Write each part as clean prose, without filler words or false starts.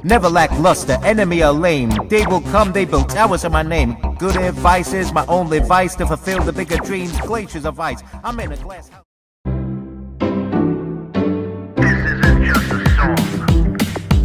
never lackluster, enemy are lame. They will come, they build towers in my name. Good advice is my only vice to fulfill the bigger dreams, glaciers of ice. I'm in a glass house.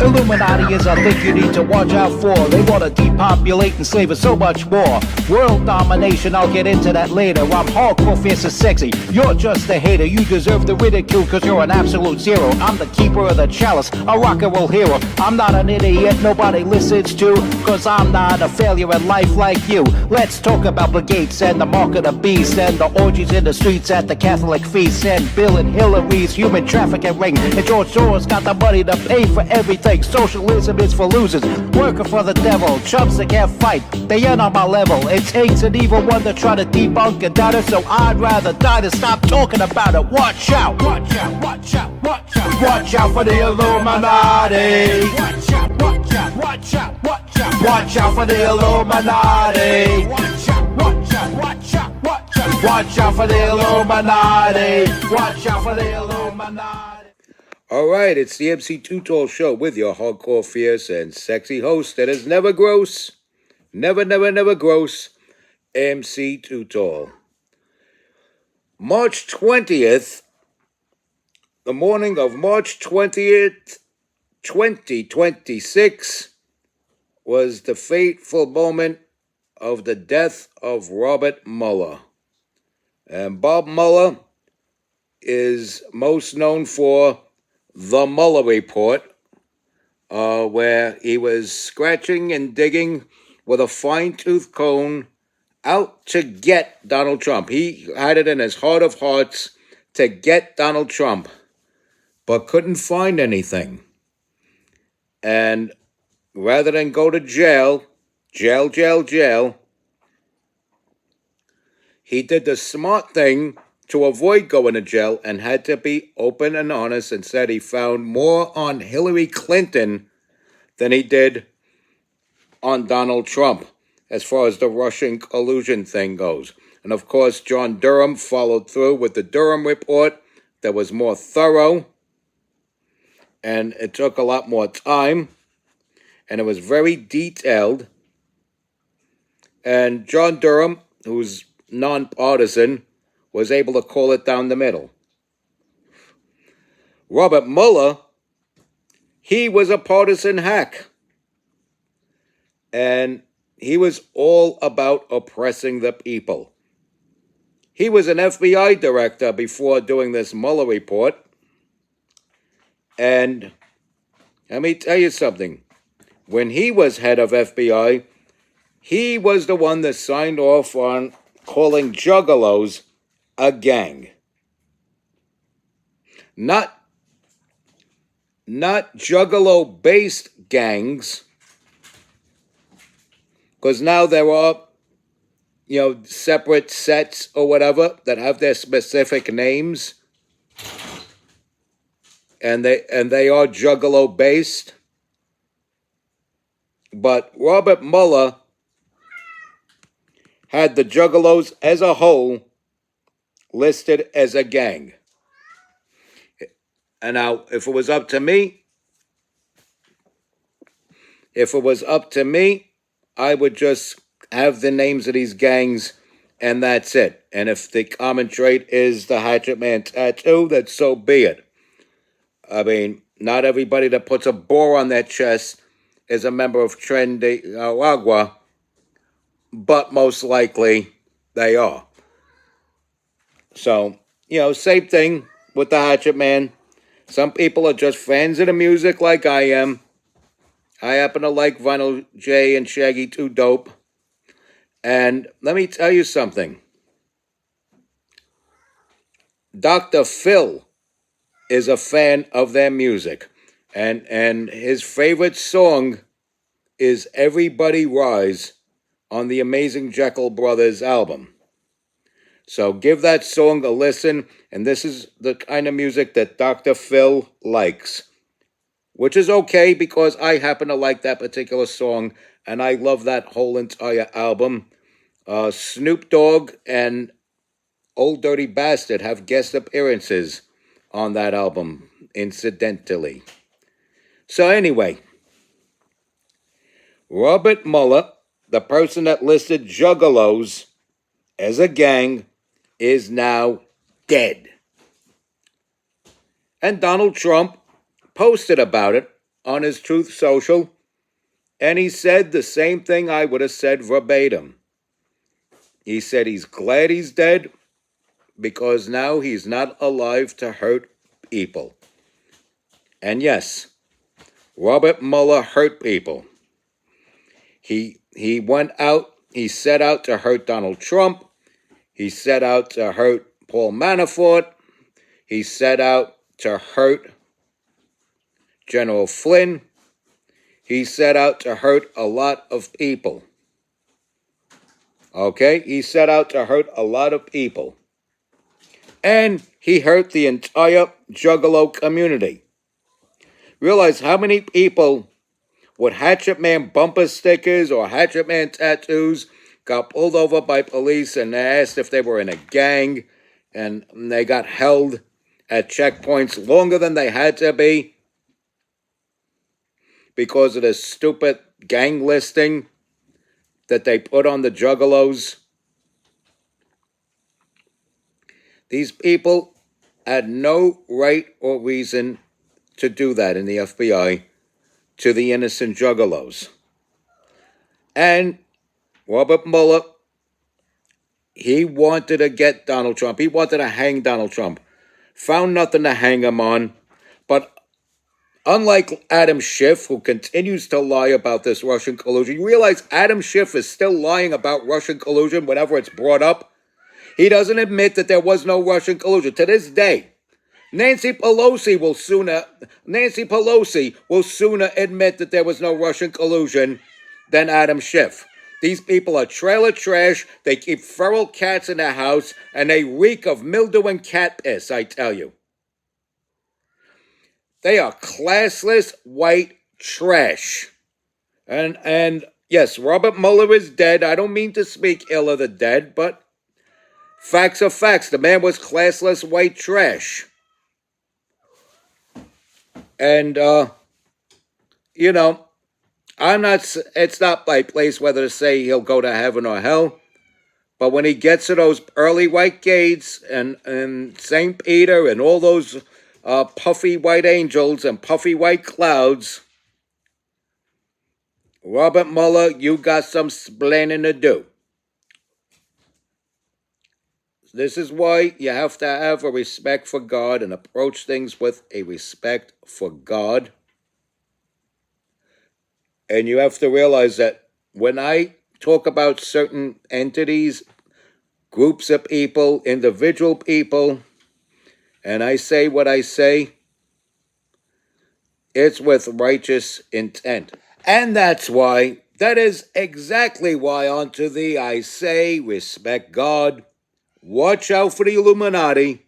Illuminati is a thing you need to watch out for. They want to depopulate and slave us so much more. World domination, I'll get into that later. I'm hardcore, fierce and sexy. You're just a hater. You deserve the ridicule because you're an absolute zero. I'm the keeper of the chalice, a rock and roll hero. I'm not an idiot nobody listens to, because I'm not a failure in life like you. Let's talk about Bill Gates and the mark of the beast and the orgies in the streets at the Catholic feasts and Bill and Hillary's human trafficking ring. And George Soros got the money to pay for everything. Socialism is for losers, working for the devil. Chumps that can't fight, they ain't on my level. It takes an evil one to try to debunk and doubt it, so I'd rather die than stop talking about it. Watch out, watch out, watch out, watch out. Watch out for the Illuminati. Watch out, watch out, watch out, watch out. Watch out for the Illuminati. Watch out, watch out, watch out, watch out. Watch out for the Illuminati. Watch out for the Illuminati. All right, it's the MC Too Tall Show with your hardcore, fierce, and sexy host that is never gross, never gross, MC Too Tall. March 20th, the morning of March 20th, 2026, was the fateful moment of the death of Robert Muller. And Bob Muller is most known for the Mueller Report, where he was scratching and digging with a fine-tooth comb out to get Donald Trump. He had it in his heart of hearts to get Donald Trump, but couldn't find anything. And rather than go to jail, he did the smart thing to avoid going to jail and had to be open and honest and said he found more on Hillary Clinton than he did on Donald Trump as far as the Russian collusion thing goes. And of course, John Durham followed through with the Durham report that was more thorough, and it took a lot more time, and it was very detailed. And John Durham, who's nonpartisan, was able to call it down the middle. Robert Mueller, he was a partisan hack. And he was all about oppressing the people. He was an FBI director before doing this Mueller report. And let me tell you something. When he was head of FBI, he was the one that signed off on calling juggalos a gang. Not juggalo-based gangs, because now there are, separate sets or whatever that have their specific names, and they are juggalo-based. But Robert Mueller had the juggalos as a whole listed as a gang. And now, if it was up to me, I would just have the names of these gangs, and that's it. And if the common trait is the Hatchet Man tattoo, then so be it. I mean, not everybody that puts a boar on their chest is a member of Tren de Aragua, but most likely they are. So, same thing with the Hatchet Man. Some people are just fans of the music like I am. I happen to like Vinyl J and Shaggy 2 Dope. And let me tell you something. Dr. Phil is a fan of their music. And his favorite song is Everybody Rise on the Amazing Jekyll Brothers album. So give that song a listen, and this is the kind of music that Dr. Phil likes, which is okay because I happen to like that particular song, and I love that whole entire album. Snoop Dogg and Old Dirty Bastard have guest appearances on that album, incidentally. So anyway, Robert Muller, the person that listed juggalos as a gang, is now dead. And Donald Trump posted about it on his Truth Social, and he said the same thing I would have said verbatim. He said he's glad he's dead because now he's not alive to hurt people. And yes, Robert Mueller hurt people. He set out to hurt Donald Trump. He set out to hurt Paul Manafort. He set out to hurt General Flynn. He set out to hurt a lot of people. Okay? He set out to hurt a lot of people. And he hurt the entire Juggalo community. Realize how many people with Hatchet Man bumper stickers or Hatchet Man tattoos got pulled over by police and they asked if they were in a gang, and they got held at checkpoints longer than they had to be because of this stupid gang listing that they put on the Juggalos. These people had no right or reason to do that in the FBI to the innocent Juggalos. And Robert Mueller, he wanted to get Donald Trump. He wanted to hang Donald Trump. Found nothing to hang him on. But unlike Adam Schiff, who continues to lie about this Russian collusion, you realize Adam Schiff is still lying about Russian collusion whenever it's brought up? He doesn't admit that there was no Russian collusion. To this day, Nancy Pelosi will sooner admit that there was no Russian collusion than Adam Schiff. These people are trailer trash. They keep feral cats in their house, and they reek of mildew and cat piss, I tell you. They are classless white trash. And yes, Robert Mueller is dead. I don't mean to speak ill of the dead, but facts are facts. The man was classless white trash. And, it's not my place whether to say he'll go to heaven or hell. But when he gets to those early white gates and St. Peter and all those puffy white angels and puffy white clouds, Robert Mueller, you got some splaining to do. This is why you have to have a respect for God and approach things with a respect for God. And you have to realize that when I talk about certain entities, groups of people, individual people, and I say what I say, it's with righteous intent. And that is exactly why unto thee I say, respect God. Watch out for the Illuminati.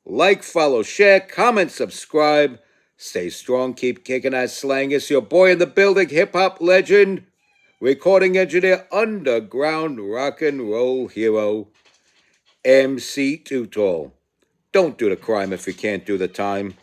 Like, follow, share, comment, subscribe. Stay strong, keep kicking that slang. It's your boy in the building, hip-hop legend, recording engineer, underground rock and roll hero, MC Too Tall. Don't do the crime if you can't do the time.